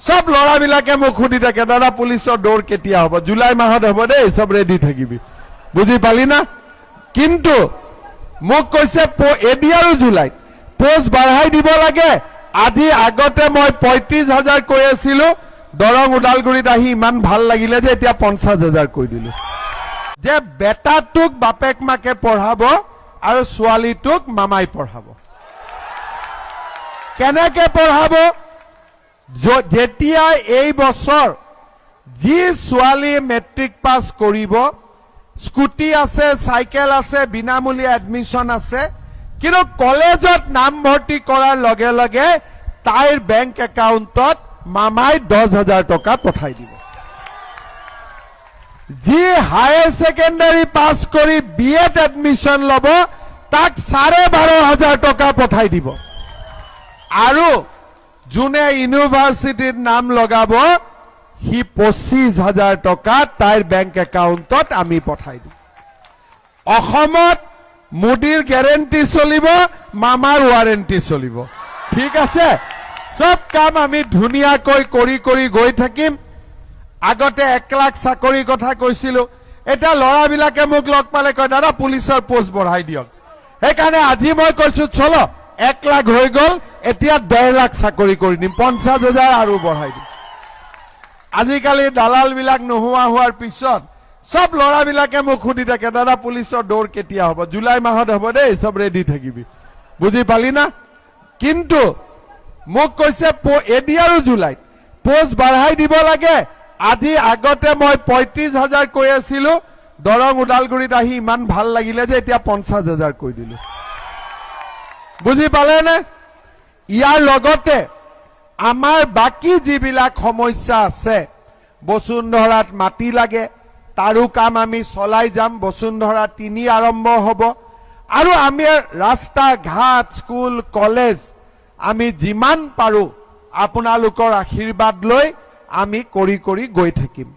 সব ল'ৰাবিলাকে মোক সুধি থাকে দাদা পুলিচৰ দৌৰ কেতিয়া হ'ব জুলাই মাহত হ'ব দেই সব ৰেডি থাকিবি বুজি পালি না কিন্তু মোক কৈছে এডি আৰু জুলাইত পোষ্ট বঢ়াই দিব লাগে আজি আগতে মই ৩৫,০০০ কৈ আছিলো দৰং ওদালগুৰিত আহি ইমান ভাল লাগিলে যে এতিয়া ৫০,০০০ কৈ দিলো যে বেটাটোক বাপেক মাকে পঢ়াব আৰু ছোৱালীটোক মামাই পঢ়াব কেনেকে পঢ়াব যেতিয়া এই বছৰ যি ছোৱালী মেট্ৰিক পাছ কৰিব স্কুটি আছে সাইকেল আছে বিনামূলীয়া এডমিশন আছে কিন্তু কলেজত নাম ভৰ্তি কৰাৰ লগে লগে তাইৰ বেংক একাউণ্টত মামাই ১০,০০০ টকা পঠাই দিব যি হায়াৰ সেকেন্ডাৰী পাছ কৰি বিএড এডমিশন ল'ব তাক ১২,৫০০ টকা পঠাই দিব আৰু যোনে ইউনিভাৰ্চিটিত নাম লগাব হি ২৫,০০০ টকা তাইৰ বেংক একাউণ্টত আমি পঠাই দিম অসমত মোদীৰ গ্যাৰেণ্টি চলিব মামাৰ ৱাৰেণ্টি চলিব ঠিক আছে সব কাম আমি ধুনীয়াকৈ কৰি গৈ থাকিম আগতে ১ লাখ চাকৰিৰ কথা কৈছিলো এটা ল'ৰাবিলাকে মোক লগ পালে কয় দাদা পুলিচৰ পোষ্ট বঢ়াই দিয়ক সেইকাৰণে আজি মই কৈছো চলো 1 লাখ হৈ গ'ল এতিয়া 1.5 লাখ চাকৰি কৰি দিম ৫০,০০০ আৰু বঢ়াই দিম আজিকালি দালালবিলাক নোহোৱা হোৱাৰ পিছত সব ল'ৰাবিলাকে মোক সুধি থাকে দাদা পুলিচৰ দৌৰ কেতিয়া হ'ব জুলাই মাহত হ'ব দেই সব ৰেডি থাকিবি বুজি পালি না কিন্তু মোক কৈছে এডি আৰু জুলাইত পোষ্ট বঢ়াই দিব লাগে আজি আগতে মই ৩৫,০০০ কৈ আছিলো দৰং ওদালগুৰিত আহি ইমান ভাল লাগিলে যে এতিয়া ৫০,০০০ কৈ দিলো বুজি পালে নে ইয়াৰ লগতে আমাৰ বাকি যিবিলাক সমস্যা আছে বসুন্ধৰাত মাটি লাগে তাৰো কাম আমি চলাই যাম বসুন্ধৰা ৩ আৰম্ভ হ'ব আৰু আমি ৰাস্তা ঘাট স্কুল কলেজ আমি যিমান পাৰো আপোনালোকৰ আশীৰ্বাদ লৈ আমি কৰি গৈ থাকিম